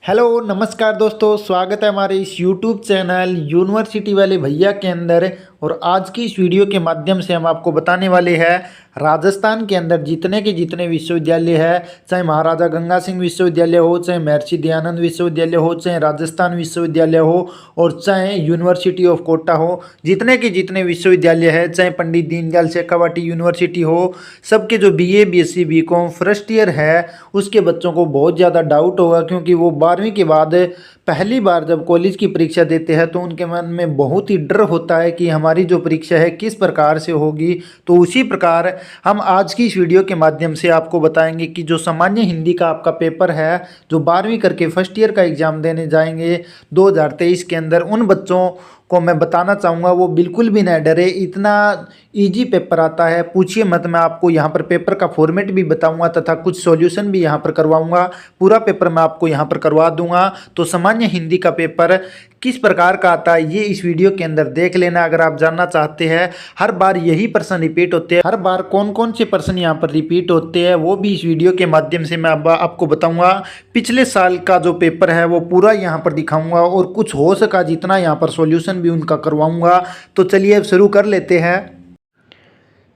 Hello नमस्कार दोस्तों, स्वागत है हमारे इस यूट्यूब चैनल यूनिवर्सिटी वाले भैया के अंदर। और आज की इस वीडियो के माध्यम से हम आपको बताने वाले हैं राजस्थान के अंदर जितने के जितने विश्वविद्यालय है, चाहे महाराजा गंगा सिंह विश्वविद्यालय हो, चाहे महर्षि दयानंद विश्वविद्यालय हो, चाहे राजस्थान विश्वविद्यालय हो और चाहे यूनिवर्सिटी ऑफ कोटा हो, जितने के जितने विश्वविद्यालय है, चाहे पंडित दीनदयाल शेखावाटी यूनिवर्सिटी हो, सबके जो BA BSc BCom first year है उसके बच्चों को बहुत ज़्यादा डाउट होगा, क्योंकि वो 12वीं के बाद पहली बार जब कॉलेज की परीक्षा देते हैं तो उनके मन में बहुत ही डर होता है कि हमारी जो परीक्षा है किस प्रकार से होगी। तो उसी प्रकार हम आज की इस वीडियो के माध्यम से आपको बताएंगे कि जो सामान्य हिंदी का आपका पेपर है, जो 12वीं करके फर्स्ट ईयर का एग्ज़ाम देने जाएंगे 2023 के अंदर, उन बच्चों को मैं बताना चाहूँगा वो बिल्कुल भी ना डरे। इतना इजी पेपर आता है, पूछिए मत। मैं आपको यहाँ पर पेपर का फॉर्मेट भी बताऊँगा तथा कुछ सॉल्यूशन भी यहाँ पर करवाऊँगा। पूरा पेपर मैं आपको यहाँ पर करवा दूँगा। तो सामान्य हिंदी का पेपर किस प्रकार का आता है ये इस वीडियो के अंदर देख लेना। अगर आप जानना चाहते हैं हर बार यही प्रश्न रिपीट होते हैं, हर बार कौन कौन से प्रश्न यहाँ पर रिपीट होते हैं वो भी इस वीडियो के माध्यम से मैं आपको बताऊंगा। पिछले साल का जो पेपर है वो पूरा यहाँ पर दिखाऊंगा और कुछ हो सका जितना यहाँ पर सॉल्यूशन भी उनका करवाऊंगा। तो चलिए अब शुरू कर लेते हैं।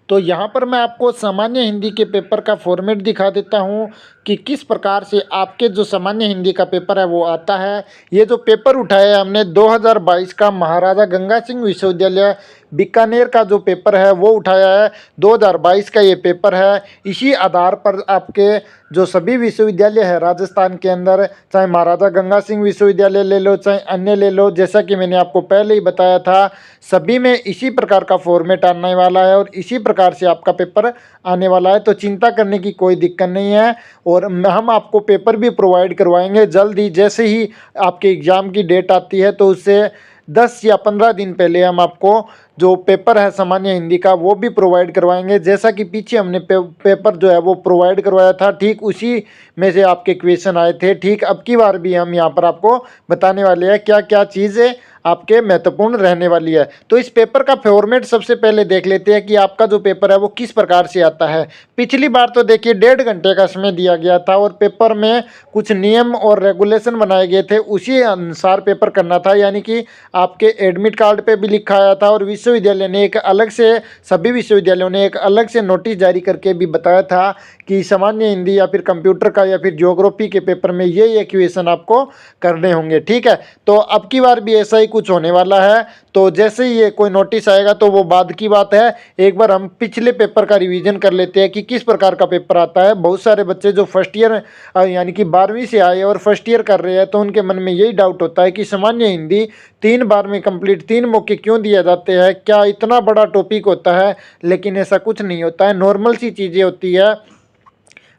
तो यहाँ पर मैं आपको सामान्य हिंदी के पेपर का फॉर्मेट दिखा देता हूँ कि किस प्रकार से आपके जो सामान्य हिंदी का पेपर है वो आता है। ये जो पेपर उठाया है हमने 2022 का महाराजा गंगा सिंह विश्वविद्यालय बीकानेर का जो पेपर है वो उठाया है। 2022 का ये पेपर है। इसी आधार पर आपके जो सभी विश्वविद्यालय है राजस्थान के अंदर, चाहे महाराजा गंगा सिंह विश्वविद्यालय ले लो चाहे अन्य ले लो, जैसा कि मैंने आपको पहले ही बताया था, सभी में इसी प्रकार का फॉर्मेट आने वाला है और इसी प्रकार से आपका पेपर आने वाला है। तो चिंता करने की कोई दिक्कत नहीं है और हम आपको पेपर भी प्रोवाइड करवाएंगे जल्द ही। जैसे ही आपके एग्ज़ाम की डेट आती है तो उससे 10 या 15 दिन पहले हम आपको जो पेपर है सामान्य हिंदी का वो भी प्रोवाइड करवाएंगे। जैसा कि पीछे हमने पेपर जो है वो प्रोवाइड करवाया था, ठीक उसी में से आपके क्वेश्चन आए थे। ठीक अब की बार भी हम यहाँ पर आपको बताने वाले हैं क्या क्या चीज़ें आपके महत्वपूर्ण रहने वाली है। तो इस पेपर का फॉर्मेट सबसे पहले देख लेते हैं कि आपका जो पेपर है वो किस प्रकार से आता है। पिछली बार तो देखिए 1.5 घंटे का समय दिया गया था और पेपर में कुछ नियम और रेगुलेशन बनाए गए थे, उसी अनुसार पेपर करना था। यानी कि आपके एडमिट कार्ड पे भी लिखा आया था और विश्वविद्यालय ने एक अलग से, सभी विश्वविद्यालयों ने एक अलग से नोटिस जारी करके भी बताया था कि सामान्य हिंदी या फिर कंप्यूटर का या फिर ज्योग्राफी के पेपर में ये क्वेश्चन आपको करने होंगे। ठीक है, तो अब की बार भी ऐसा ही कुछ होने वाला है। तो जैसे ही ये कोई नोटिस आएगा तो वो बाद की बात है। एक बार हम पिछले पेपर का रिवीजन कर लेते हैं कि किस प्रकार का पेपर आता है। बहुत सारे बच्चे जो फर्स्ट ईयर यानी कि 12वीं से आए और फर्स्ट ईयर कर रहे हैं तो उनके मन में यही डाउट होता है कि सामान्य हिंदी 3 बार में कंप्लीट, 3 मौके क्यों दिए जाते हैं, क्या इतना बड़ा टॉपिक होता है। लेकिन ऐसा कुछ नहीं होता है, नॉर्मल सी चीज़ें होती है।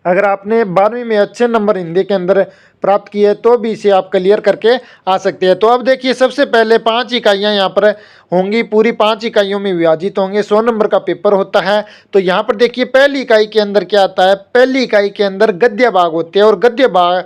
अगर आपने 12वीं में अच्छे नंबर हिंदी के अंदर प्राप्त किए तो भी इसे आप क्लियर करके आ सकते हैं। तो अब देखिए सबसे पहले 5 इकाइयाँ यहाँ पर होंगी, पूरी 5 इकाइयों में विभाजित होंगे। 100 नंबर का पेपर होता है। तो यहाँ पर देखिए पहली इकाई के अंदर क्या आता है, पहली इकाई के अंदर गद्य भाग होते हैं और गद्य भाग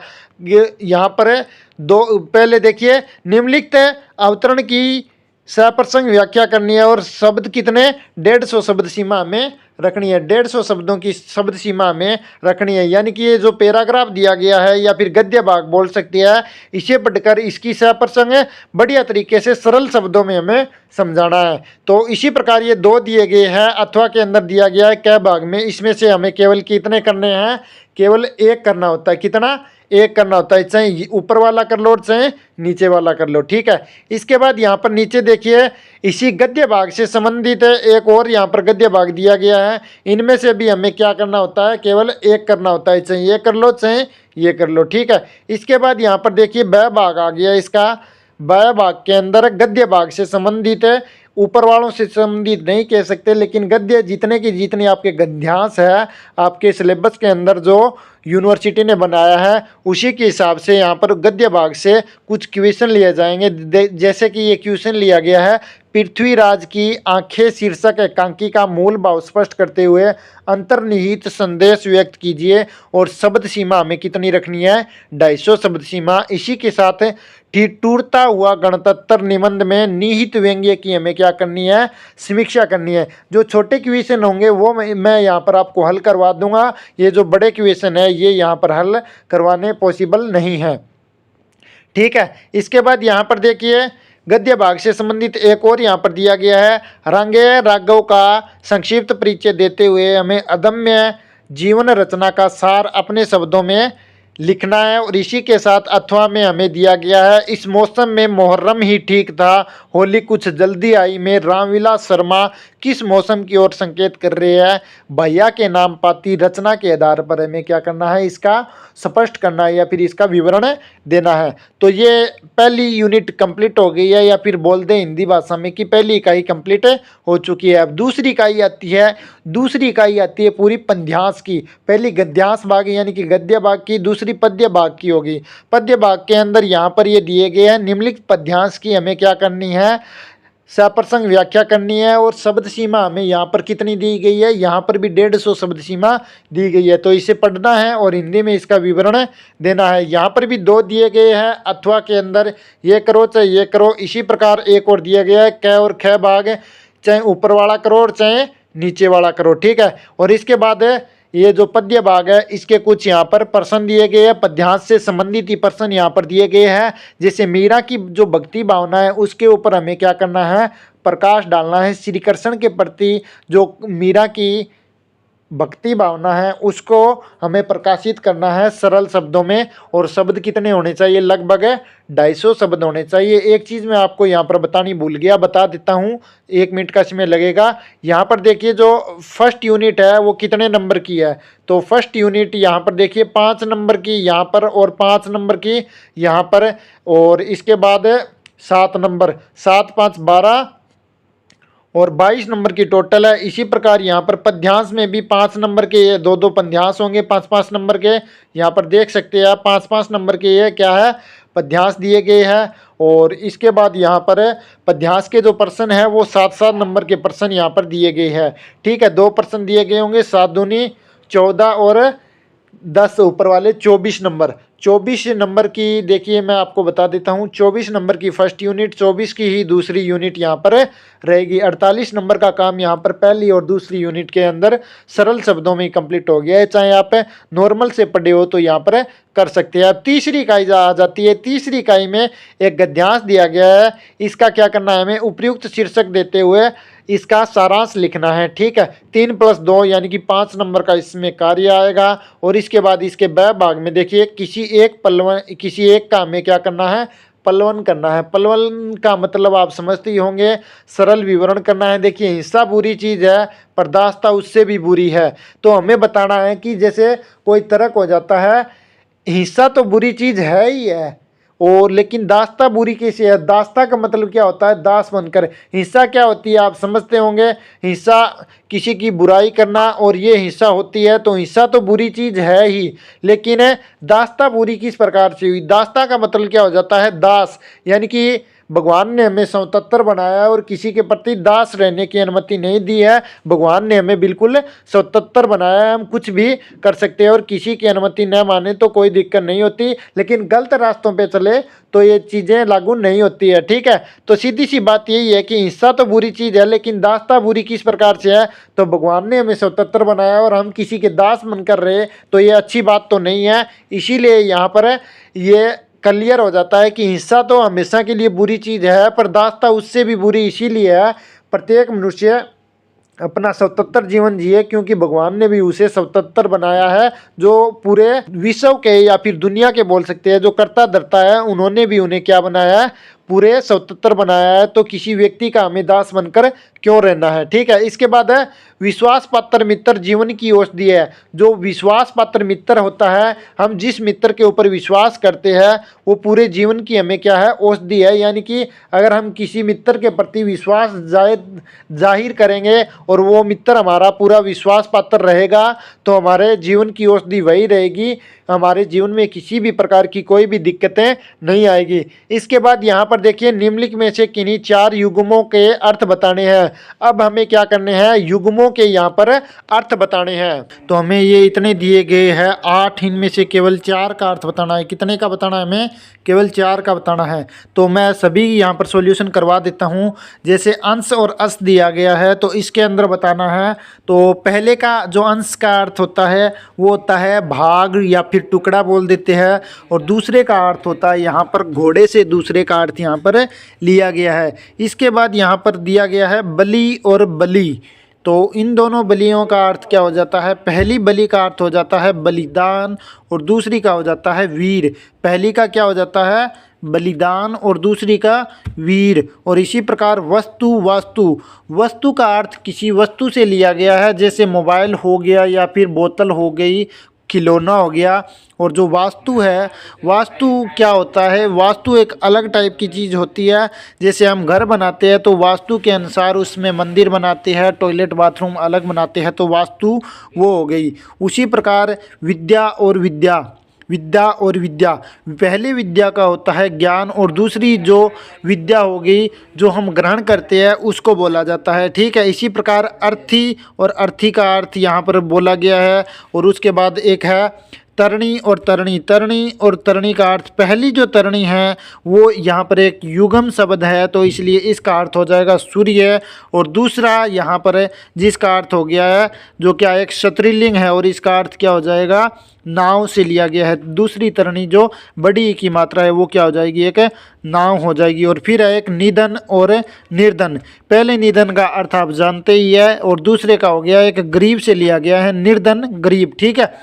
यहाँ पर है दो। पहले देखिए निम्नलिखित अवतरण की सप्रसंग व्याख्या करनी है और शब्द कितने 150 शब्द सीमा में रखनी है, 150 शब्दों की शब्द सीमा में रखनी है। यानी कि ये जो पैराग्राफ दिया गया है या फिर गद्य भाग बोल सकती है, इसे पढ़कर इसकी सप्रसंग बढ़िया तरीके से सरल शब्दों में हमें समझाना है। तो इसी प्रकार ये 2 दिए गए हैं, अथवा के अंदर दिया गया है क भाग में। इसमें से हमें केवल कितने करने हैं, केवल 1 करना होता है। कितना, 1 करना होता है, चाहे ऊपर वाला कर लो चाहे नीचे वाला कर लो। ठीक है, इसके बाद यहाँ पर नीचे देखिए इसी गद्य भाग से संबंधित एक और यहाँ पर गद्य भाग दिया गया है। इनमें से भी हमें क्या करना होता है, केवल 1 करना होता है, चाहे ये कर लो चाहे ये कर लो। ठीक है, इसके बाद यहाँ पर देखिए ब भाग आ गया। इसका ब भाग के अंदर गद्य भाग से संबंधित है, ऊपर वालों से संबंधित नहीं कह सकते, लेकिन गद्य जितने की जितने आपके गद्यांश है आपके सिलेबस के अंदर जो यूनिवर्सिटी ने बनाया है उसी के हिसाब से यहाँ पर गद्य भाग से कुछ क्वेश्चन लिए जाएंगे। जैसे कि ये क्वेश्चन लिया गया है, पृथ्वीराज की आंखें शीर्षक एकांकी का मूल भाव स्पष्ट करते हुए अंतर्निहित संदेश व्यक्त कीजिए और शब्द सीमा हमें कितनी रखनी है, 250 शब्द सीमा। इसी के साथ ठिठुरता हुआ गणतंत्र निबंध में निहित व्यंग्य की हमें क्या करनी है, समीक्षा करनी है। जो छोटे क्वेश्चन होंगे वो मैं यहाँ पर आपको हल करवा दूंगा, ये जो बड़े क्वेश्चन है ये यहाँ पर हल करवाने पॉसिबल नहीं है। ठीक है। इसके बाद यहाँ पर देखिए गद्य भाग से संबंधित एक और यहाँ पर दिया गया है, रांगेय रागों का संक्षिप्त परिचय देते हुए हमें अदम्य जीवन रचना का सार अपने शब्दों में लिखना है। और इसी के साथ अथवा में हमें दिया गया है, इस मौसम में मुहर्रम ही ठीक था, होली कुछ जल्दी आई में रामविलास शर्मा किस मौसम की ओर संकेत कर रहे हैं। भैया के नाम पाती रचना के आधार पर हमें क्या करना है, इसका स्पष्ट करना है या फिर इसका विवरण देना है। तो ये पहली यूनिट कंप्लीट हो गई है, या फिर बोल दें हिंदी भाषा में कि पहली इकाई कंप्लीट हो चुकी है। अब दूसरी इकाई आती है, दूसरी इकाई आती है पूरी पद्यांश की। पहली गद्यांश भाग यानी कि गद्य भाग की, दूसरी पद्य भाग की होगी। पद्य भाग के अंदर यहाँ पर ये दिए गए हैं, निम्नलिखित पद्यांश की हमें क्या करनी है, सप्रसंग व्याख्या करनी है। और शब्द सीमा हमें यहाँ पर कितनी दी गई है, यहाँ पर भी 150 शब्द सीमा दी गई है। तो इसे पढ़ना है और हिंदी में इसका विवरण देना है। यहाँ पर भी 2 दिए गए हैं अथवा के अंदर, ये करो चाहे ये करो। इसी प्रकार एक और दिया गया है, क और ख भाग, चाहे ऊपर वाला करो और चाहे नीचे वाला करो, ठीक है। और इसके बाद ये जो पद्य भाग है इसके कुछ यहाँ पर प्रश्न दिए गए हैं, पद्यांश से संबंधित ही प्रश्न यहाँ पर दिए गए हैं। जैसे मीरा की जो भक्ति भावना है उसके ऊपर हमें क्या करना है, प्रकाश डालना है। श्री कृष्ण के प्रति जो मीरा की भक्ति भावना है उसको हमें प्रकाशित करना है सरल शब्दों में। और शब्द कितने होने चाहिए, लगभग 250 शब्द होने चाहिए। एक चीज़ मैं आपको यहाँ पर बतानी भूल गया, बता देता हूँ, 1 मिनट का समय लगेगा। यहाँ पर देखिए जो फर्स्ट यूनिट है वो कितने नंबर की है, तो फर्स्ट यूनिट यहाँ पर देखिए 5 नंबर की यहाँ पर और 5 नंबर की यहाँ पर, और इसके बाद 7 नंबर, 7 5 12 और 22 नंबर की टोटल है। इसी प्रकार यहाँ पर पद्यांश में भी 5 नंबर के ये 2-2 पद्यांश होंगे, 5-5 नंबर के। यहाँ पर देख सकते हैं 5-5 नंबर के ये क्या है, पद्यांश दिए गए हैं। और इसके बाद यहाँ पर पद्यांश के जो प्रश्न है वो 7-7 नंबर के प्रश्न यहाँ पर दिए गए हैं, ठीक है। 2 प्रश्न दिए गए होंगे, 7 दूनी 14 और 10 ऊपर वाले 24 नंबर। 24 नंबर की देखिए मैं आपको बता देता हूँ, 24 नंबर की फर्स्ट यूनिट, 24 की ही दूसरी यूनिट यहाँ पर रहेगी। 48 नंबर का काम यहाँ पर पहली और दूसरी यूनिट के अंदर सरल शब्दों में कंप्लीट हो गया है। चाहे आप नॉर्मल से पढ़े हो तो यहाँ पर कर सकते हैं। अब तीसरी इकाई आ जाती है। तीसरी इकाई में एक गद्यांश दिया गया है, इसका क्या करना है, हमें उपयुक्त शीर्षक देते हुए इसका सारांश लिखना है, ठीक है। 3+2 यानी कि 5 नंबर का इसमें कार्य आएगा। और इसके बाद इसके ब भाग में देखिए किसी एक का हमें क्या करना है, पलवन करना है। पलवन का मतलब आप समझते ही होंगे, सरल विवरण करना है। देखिए हिंसा बुरी चीज़ है पर दास्ता उससे भी बुरी है। तो हमें बताना है कि जैसे कोई तर्क हो जाता है, हिंसा तो बुरी चीज़ है ही है, और लेकिन दास्ता बुरी कैसे है। दास्ता का मतलब क्या होता है, दास बनकर। हिंसा क्या होती है आप समझते होंगे, हिंसा किसी की बुराई करना, और ये हिंसा होती है। तो हिंसा तो बुरी चीज़ है ही, लेकिन दास्ता बुरी किस प्रकार से हुई। दास्ता का मतलब क्या हो जाता है, दास, यानी कि भगवान ने हमें स्वतंत्र बनाया है और किसी के प्रति दास रहने की अनुमति नहीं दी है। भगवान ने हमें बिल्कुल स्वतंत्र बनाया है, हम कुछ भी कर सकते हैं और किसी की अनुमति न माने तो कोई दिक्कत नहीं होती। लेकिन गलत रास्तों पे चले तो ये चीज़ें लागू नहीं होती है, ठीक है। तो सीधी सी बात यही है कि हिंसा तो बुरी चीज़ है, लेकिन दास्ता बुरी किस प्रकार से है, तो भगवान ने हमें स्वतंत्र बनाया और हम किसी के दास बनकर रहे, तो ये अच्छी बात तो नहीं है। इसीलिए यहाँ पर ये क्लियर हो जाता है कि हिंसा तो हमेशा के लिए बुरी चीज़ है, पर दास्ता उससे भी बुरी इसीलिए है। प्रत्येक मनुष्य अपना स्वतंत्र जीवन जिए, क्योंकि भगवान ने भी उसे स्वतंत्र बनाया है। जो पूरे विश्व के या फिर दुनिया के बोल सकते हैं जो कर्ता धर्ता है, उन्होंने भी उन्हें क्या बनाया है, पूरे स्वतंत्र बनाया है। तो किसी व्यक्ति का हमें दास बनकर क्यों रहना है, ठीक है। इसके बाद है विश्वास पात्र मित्र जीवन की औषधि है। जो विश्वास पात्र मित्र होता है, हम जिस मित्र के ऊपर विश्वास करते हैं वो पूरे जीवन की हमें क्या है, औषधि है। यानी कि अगर हम किसी मित्र के प्रति विश्वास जाहिर करेंगे और वो मित्र हमारा पूरा विश्वास पात्र रहेगा, तो हमारे जीवन की औषधि वही रहेगी। हमारे जीवन में किसी भी प्रकार की कोई भी दिक्कतें नहीं आएगी। इसके बाद यहाँ पर पर देखिए निम्नलिखित में से किन्हीं 4 युग्मों के अर्थ बताने हैं। अब हमें क्या करने हैं, युग्मों के यहाँ पर अर्थ बताने हैं। तो हमें ये इतने दिए गए हैं 8, इनमें से केवल 4 का अर्थ बताना है। कितने का बताना है हमें, केवल 4 का बताना है। तो मैं सभी यहाँ पर सॉल्यूशन करवा देता हूँ। जैसे अंश और अस दिया गया है तो इसके अंदर बताना है। तो पहले का जो अंश का अर्थ होता है वो होता है भाग या फिर टुकड़ा बोल देते हैं, और दूसरे का अर्थ होता है यहाँ पर घोड़े से दूसरे का अर्थ यहाँ पर लिया गया है। इसके बाद यहाँ पर दिया गया है बलि और बलि। तो इन दोनों बलियों का अर्थ क्या हो जाता है, पहली बलि का अर्थ हो जाता है बलिदान और दूसरी का हो जाता है वीर। पहली का क्या हो जाता है, बलिदान, और दूसरी का वीर। और इसी प्रकार वस्तु, वस्तु का अर्थ किसी वस्तु से लिया गया है, जैसे मोबाइल हो गया या फिर बोतल हो गई, खिलौना हो गया। और जो वास्तु है, वास्तु क्या होता है, वास्तु एक अलग टाइप की चीज़ होती है। जैसे हम घर बनाते हैं तो वास्तु के अनुसार उसमें मंदिर बनाते हैं, टॉयलेट बाथरूम अलग बनाते हैं, तो वास्तु वो हो गई। उसी प्रकार विद्या और विद्या, पहली विद्या का होता है ज्ञान, और दूसरी जो विद्या हो गई जो हम ग्रहण करते हैं उसको बोला जाता है। ठीक है, इसी प्रकार अर्थी और अर्थी का अर्थ यहाँ पर बोला गया है। और उसके बाद एक है तरणी और तरणी, और तरणी का अर्थ, पहली जो तरणी है वो यहाँ पर एक युगम शब्द है तो इसलिए इसका अर्थ हो जाएगा सूर्य। और दूसरा यहाँ पर है जिसका अर्थ हो गया है जो क्या एक स्त्रीलिंग है, और इसका अर्थ क्या हो जाएगा, नाव से लिया गया है। दूसरी तरणी जो बड़ी की मात्रा है वो क्या हो जाएगी, एक नाव हो जाएगी। और फिर है एक निधन और निर्धन। पहले निधन का अर्थ आप जानते ही है, और दूसरे का हो गया एक गरीब से लिया गया है, निर्धन गरीब। ठीक है,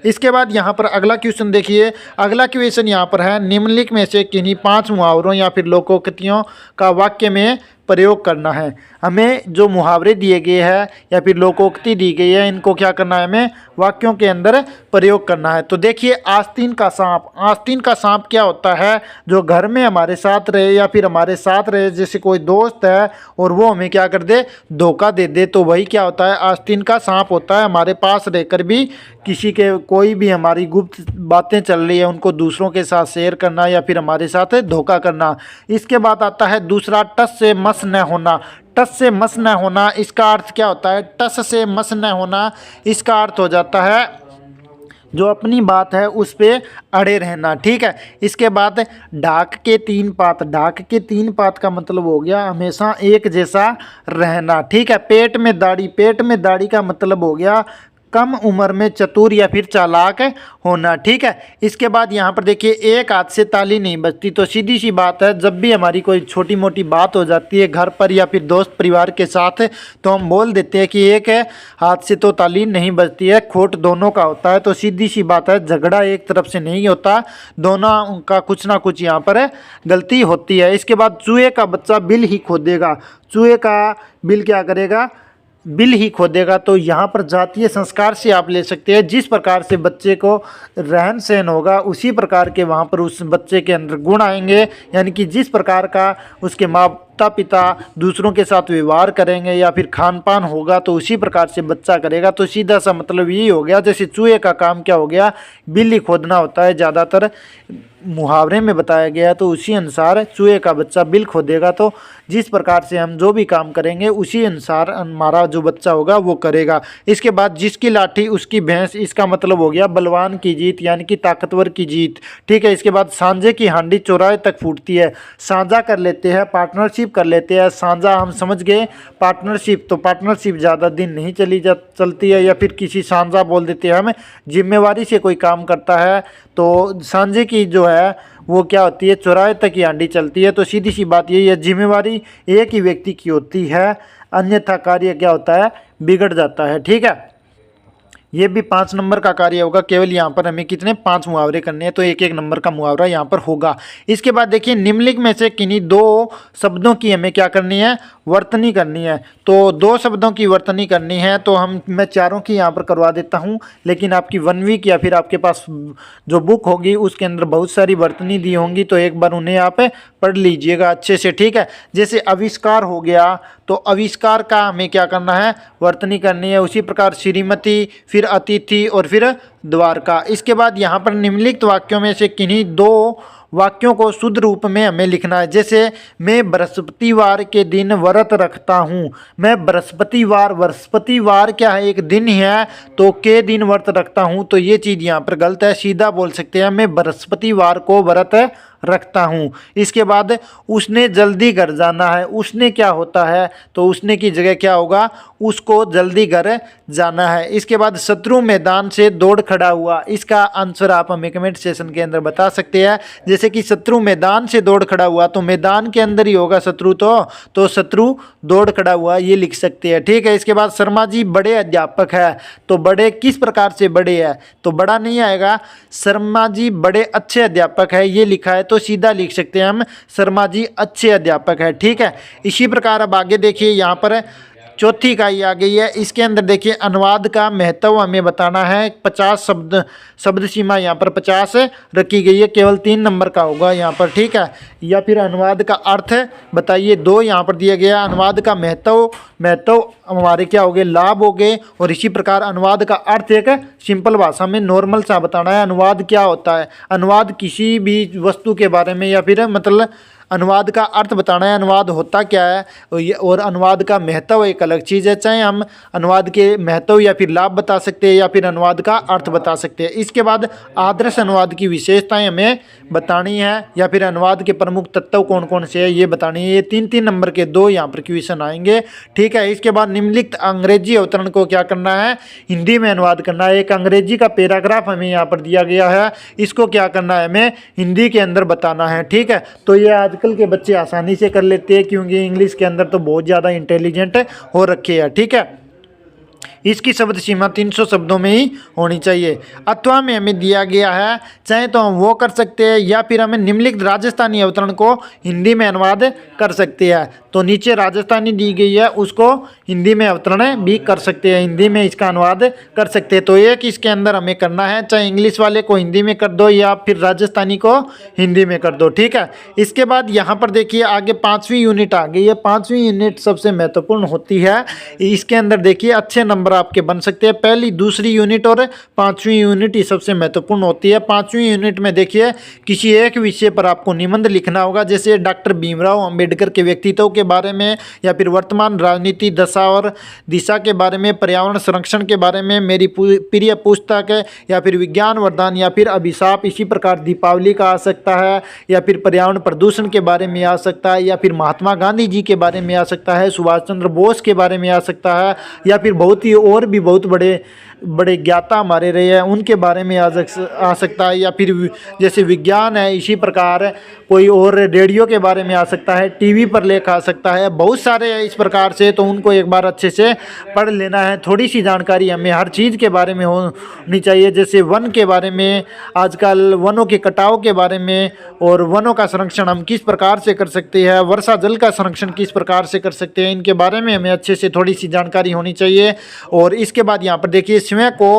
इसके बाद यहाँ पर अगला क्वेश्चन देखिए। अगला क्वेश्चन यहाँ पर है, निम्नलिखित में से किन्हीं 5 मुहावरों या फिर लोकोक्तियों का वाक्य में प्रयोग करना है। हमें जो मुहावरे दिए गए हैं या फिर लोकोक्ति दी गई है, इनको क्या करना है, हमें वाक्यों के अंदर प्रयोग करना है। तो देखिए आस्तीन का सांप, आस्तीन का सांप क्या होता है, जो घर में हमारे साथ रहे या फिर हमारे साथ रहे, जैसे कोई दोस्त है और वो हमें क्या कर दे, धोखा दे दे, तो वही क्या होता है, आस्तीन का सांप होता है। हमारे पास रहकर भी किसी के कोई भी हमारी गुप्त बातें चल रही है उनको दूसरों के साथ शेयर करना या फिर हमारे साथ धोखा करना। इसके बाद आता है दूसरा, टस से मस न होना। टस से मस न होना, इसका अर्थ क्या होता है, टस से मस न होना, इसका अर्थ हो जाता है जो अपनी बात है उस पे अड़े रहना। ठीक है, इसके बाद ढाक के 3 पात, ढाक के 3 पात का मतलब हो गया हमेशा एक जैसा रहना। ठीक है, पेट में दाढ़ी, पेट में दाढ़ी का मतलब हो गया कम उम्र में चतुर या फिर चालाक होना। ठीक है, इसके बाद यहाँ पर देखिए एक हाथ से ताली नहीं बजती। तो सीधी सी बात है, जब भी हमारी कोई छोटी मोटी बात हो जाती है घर पर या फिर दोस्त परिवार के साथ, तो हम बोल देते हैं कि एक हाथ से तो ताली नहीं बजती है, खोट दोनों का होता है। तो सीधी सी बात है, झगड़ा एक तरफ से नहीं होता, दोनों का कुछ ना कुछ यहाँ पर गलती होती है। इसके बाद चूहे का बच्चा बिल ही खोदेगा, चूहे का बिल क्या करेगा, बिल ही खोदेगा। तो यहाँ पर जातीय संस्कार से आप ले सकते हैं, जिस प्रकार से बच्चे को रहन सहन होगा उसी प्रकार के वहाँ पर उस बच्चे के अंदर गुण आएंगे, यानी कि जिस प्रकार का उसके माता पिता दूसरों के साथ व्यवहार करेंगे या फिर खान पान होगा तो उसी प्रकार से बच्चा करेगा। तो सीधा सा मतलब यही हो गया, जैसे चूहे का काम क्या हो गया, बिल ही खोदना होता है, ज़्यादातर मुहावरे में बताया गया, तो उसी अनुसार चूहे का बच्चा बिल खोदेगा। तो जिस प्रकार से हम जो भी काम करेंगे उसी अनुसार हमारा जो बच्चा होगा वो करेगा। इसके बाद जिसकी लाठी उसकी भैंस, इसका मतलब हो गया बलवान की जीत, यानी कि ताकतवर की जीत। ठीक है, इसके बाद सांझे की हांडी चौराहे तक फूटती है, साझा कर लेते हैं, पार्टनरशिप कर लेते हैं। साझा हम समझ गए, पार्टनरशिप, तो पार्टनरशिप ज़्यादा दिन नहीं चलती है, या फिर किसी साझा बोल देते हैं हम, जिम्मेवारी से कोई काम करता है। तो सांझे की जो है वो क्या होती है, चौराहे तक ही हांडी चलती है। तो सीधी सी बात यही है, जिम्मेवारी एक ही व्यक्ति की होती है, अन्यथा कार्य क्या होता है, बिगड़ जाता है। ठीक है, ये भी 5 नंबर का कार्य होगा। केवल यहाँ पर हमें कितने 5 मुहावरे करने हैं, तो 1-1 नंबर का मुहावरा यहाँ पर होगा। इसके बाद देखिए निम्नलिखित में से किन्हीं 2 शब्दों की हमें क्या करनी है, वर्तनी करनी है। तो 2 शब्दों की वर्तनी करनी है, तो मैं चारों की यहाँ पर करवा देता हूँ, लेकिन आपकी 1 वीक या फिर आपके पास जो बुक होगी उसके अंदर बहुत सारी वर्तनी दी होंगी, तो एक बार उन्हें आप पढ़ लीजिएगा अच्छे से। ठीक है, जैसे आविष्कार हो गया, तो आविष्कार का हमें क्या करना है, वर्तनी करनी है। उसी प्रकार श्रीमती, फिर अतिथि और फिर द्वारका। इसके बाद यहाँ पर निम्नलिखित वाक्यों में से किन्हीं 2 वाक्यों को शुद्ध रूप में हमें लिखना है। जैसे मैं बृहस्पतिवार के दिन व्रत रखता हूँ। मैं बृहस्पतिवार क्या है, एक दिन ही है, तो के दिन व्रत रखता हूँ, तो ये चीज़ यहाँ पर गलत है। सीधा बोल सकते हैं मैं बृहस्पतिवार को व्रत रखता हूँ। इसके बाद उसने जल्दी घर जाना है। उसने क्या होता है, तो उसने की जगह क्या होगा, उसको जल्दी घर जाना है। इसके बाद शत्रु मैदान से दौड़ खड़ा हुआ। इसका आंसर आप हमें कमेंट सेशन के अंदर बता सकते हैं। जैसे कि शत्रु मैदान से दौड़ खड़ा हुआ, तो मैदान के अंदर ही होगा शत्रु, तो शत्रु दौड़ खड़ा हुआ, ये लिख सकते हैं। ठीक है। इसके बाद शर्मा जी बड़े अध्यापक है। तो बड़े किस प्रकार से बड़े है, तो बड़ा नहीं आएगा। शर्मा जी बड़े अच्छे अध्यापक है, ये लिखा है, तो सीधा लिख सकते हैं हम शर्मा जी अच्छे अध्यापक है। ठीक है। इसी प्रकार अब आगे देखिए, यहाँ पर चौथी इकाई आ गई है। इसके अंदर देखिए अनुवाद का महत्व हमें बताना है। 50 शब्द सीमा यहाँ पर 50 रखी गई है, केवल 3 नंबर का होगा यहाँ पर। ठीक है। या फिर अनुवाद का अर्थ बताइए, 2 यहाँ पर दिया गया। अनुवाद का महत्व हमारे क्या हो गए, लाभ हो गए। और इसी प्रकार अनुवाद का अर्थ एक सिंपल भाषा में नॉर्मल सा बताना है। अनुवाद क्या होता है, अनुवाद किसी भी वस्तु के बारे में, या फिर मतलब अनुवाद का अर्थ बताना है, अनुवाद होता क्या है, और अनुवाद का महत्व एक अलग चीज़ है। चाहे हम अनुवाद के महत्व या फिर लाभ बता सकते हैं, या फिर अनुवाद का अर्थ बता सकते हैं। इसके बाद आदर्श अनुवाद की विशेषताएं हमें बतानी है, या फिर अनुवाद के प्रमुख तत्व कौन कौन से है, ये बतानी है। ये 3-3 नंबर के 2 यहाँ पर क्वेश्चन आएंगे। ठीक है। इसके बाद निम्नलिखित अंग्रेजी अवतरण को क्या करना है, हिंदी में अनुवाद करना है। एक अंग्रेजी का पैराग्राफ हमें यहाँ पर दिया गया है, इसको क्या करना है, हमें हिंदी के अंदर बताना है। ठीक है। तो ये आजकल के बच्चे आसानी से कर लेते हैं, क्योंकि इंग्लिश के अंदर तो बहुत ज़्यादा इंटेलिजेंट हो रखे हैं। ठीक है। इसकी शब्द सीमा 300 शब्दों में ही होनी चाहिए। अथवा में हमें दिया गया है, चाहे तो हम वो कर सकते हैं, या फिर हमें निम्नलिखित राजस्थानी अवतरण को हिंदी में अनुवाद कर सकते हैं। तो नीचे राजस्थानी दी गई है, उसको हिंदी में अवतरण भी कर सकते हैं, हिंदी में इसका अनुवाद कर सकते हैं। तो एक इसके अंदर हमें करना है, चाहे इंग्लिश वाले को हिंदी में कर दो, या फिर राजस्थानी को हिंदी में कर दो। ठीक है। इसके बाद यहाँ पर देखिए आगे 5वीं यूनिट आ गई है। 5वीं यूनिट सबसे महत्वपूर्ण होती है। इसके अंदर देखिए अच्छे नंबर आपके बन सकते हैं। पहली, दूसरी यूनिट और 5वीं यूनिट ये सबसे महत्वपूर्ण होती है। 5वीं यूनिट में देखिए किसी एक विषय पर आपको निबंध लिखना होगा। जैसे डॉक्टर भीमराव अंबेडकर के व्यक्तित्व के बारे में, या फिर वर्तमान राजनीति दशा और दिशा के बारे में, पर्यावरण संरक्षण के बारे में, मेरी प्रिय पुस्तक है, या फिर विज्ञान वरदान, या फिर अभिशाप। इसी प्रकार दीपावली का आ सकता है, या फिर पर्यावरण प्रदूषण के बारे में आ सकता है, या फिर महात्मा गांधी जी के बारे में आ सकता है, सुभाष चंद्र बोस के बारे में आ सकता है, या फिर बहुत ही और भी बहुत बड़े ज्ञाता हमारे रहे हैं, उनके बारे में आ सकता है। या फिर जैसे विज्ञान है, इसी प्रकार कोई और रेडियो के बारे में आ सकता है, टीवी पर लेख आ सकता है, बहुत सारे इस प्रकार से। तो उनको एक बार अच्छे से पढ़ लेना है। थोड़ी सी जानकारी हमें हर चीज़ के बारे में होनी चाहिए। जैसे वन के बारे में, आजकल वनों के कटाव के बारे में, और वनों का संरक्षण हम किस प्रकार से कर सकते हैं, वर्षा जल का संरक्षण किस प्रकार से कर सकते हैं, इनके बारे में हमें अच्छे से थोड़ी सी जानकारी होनी चाहिए। और इसके बाद यहाँ पर देखिए स्वयं को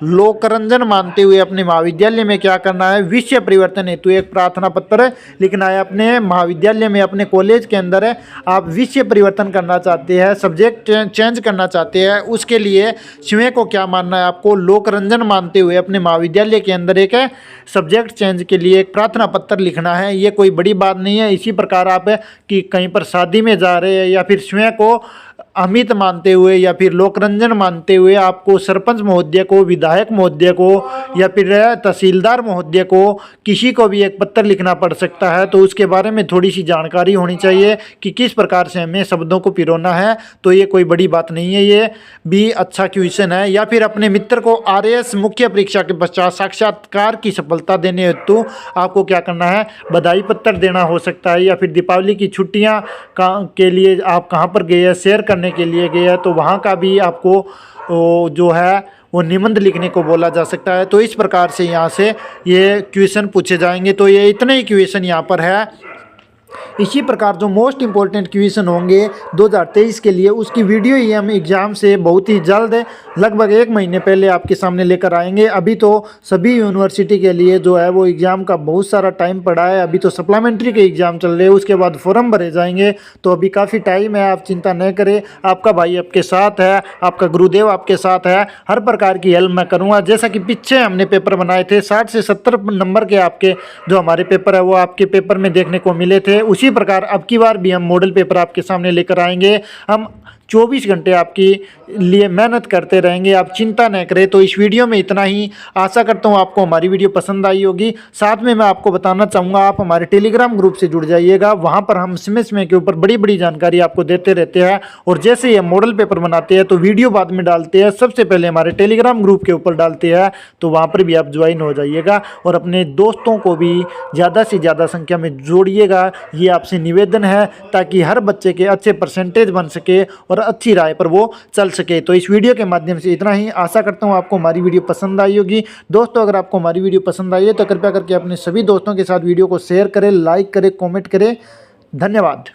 लोकरंजन मानते हुए अपने महाविद्यालय में क्या करना है, विषय परिवर्तन हेतु एक प्रार्थना पत्र लिखना है। अपने महाविद्यालय में, अपने कॉलेज के अंदर आप विषय परिवर्तन करना चाहते हैं, सब्जेक्ट चेंज करना चाहते हैं, उसके लिए स्वयं को क्या मानना है, आपको लोकरंजन मानते हुए अपने महाविद्यालय के अंदर एक सब्जेक्ट चेंज के लिए एक प्रार्थना पत्र लिखना है। ये कोई बड़ी बात नहीं है। इसी प्रकार आप कि कहीं पर शादी में जा रहे हैं, या फिर स्वयं को अमित मानते हुए, या फिर लोकरंजन मानते हुए आपको सरपंच महोदय को, विधायक महोदय को, या फिर तहसीलदार महोदय को, किसी को भी एक पत्र लिखना पड़ सकता है। तो उसके बारे में थोड़ी सी जानकारी होनी चाहिए कि किस प्रकार से हमें शब्दों को पिरोना है। तो ये कोई बड़ी बात नहीं है, ये भी अच्छा क्वेश्चन है। या फिर अपने मित्र को RAS मुख्य परीक्षा के पश्चात साक्षात्कार की सफलता देने हेतु आपको क्या करना है, बधाई पत्र देना हो सकता है। या फिर दीपावली की छुट्टियां के लिए आप कहाँ पर गए हैं, शेयर करने के लिए गए हैं, तो वहाँ का भी आपको जो है वो निबंध लिखने को बोला जा सकता है। तो इस प्रकार से यहाँ से ये क्वेश्चन पूछे जाएंगे। तो ये इतने ही क्वेश्चन यहाँ पर है। इसी प्रकार जो मोस्ट इंपॉर्टेंट क्वेश्चन होंगे 2023 के लिए उसकी वीडियो ही हम एग्ज़ाम से बहुत ही जल्द लगभग 1 महीने पहले आपके सामने लेकर आएंगे। अभी तो सभी यूनिवर्सिटी के लिए जो है वो एग्ज़ाम का बहुत सारा टाइम पड़ा है। अभी तो सप्लीमेंट्री के एग्ज़ाम चल रहे हैं, उसके बाद फॉर्म भरे जाएंगे, तो अभी काफ़ी टाइम है, आप चिंता न करें। आपका भाई आपके साथ है, आपका गुरुदेव आपके साथ है, हर प्रकार की हेल्प मैं करूँगा। जैसा कि पीछे हमने पेपर बनाए थे 60 से 70 नंबर के आपके जो हमारे पेपर है वो आपके पेपर में देखने को मिले थे, उसी प्रकार अब की बार भी हम मॉडल पेपर आपके सामने लेकर आएंगे। हम 24 घंटे आपके लिए मेहनत करते रहेंगे, आप चिंता न करें। तो इस वीडियो में इतना ही। आशा करता हूँ आपको हमारी वीडियो पसंद आई होगी। साथ में मैं आपको बताना चाहूँगा आप हमारे टेलीग्राम ग्रुप से जुड़ जाइएगा, वहाँ पर हम समय के ऊपर बड़ी बड़ी जानकारी आपको देते रहते हैं। और जैसे ये मॉडल पेपर बनाते हैं तो वीडियो बाद में डालते हैं, सबसे पहले हमारे टेलीग्राम ग्रुप के ऊपर डालते हैं, तो वहाँ पर भी आप ज्वाइन हो जाइएगा और अपने दोस्तों को भी ज़्यादा से ज़्यादा संख्या में जोड़िएगा। ये आपसे निवेदन है ताकि हर बच्चे के अच्छे परसेंटेज बन सके और अच्छी राय पर वो चल सके। तो इस वीडियो के माध्यम से इतना ही। आशा करता हूँ आपको हमारी वीडियो पसंद आई होगी। दोस्तों अगर आपको हमारी वीडियो पसंद आई है तो कृपया करके अपने सभी दोस्तों के साथ वीडियो को शेयर करें, लाइक करें, कमेंट करें। धन्यवाद।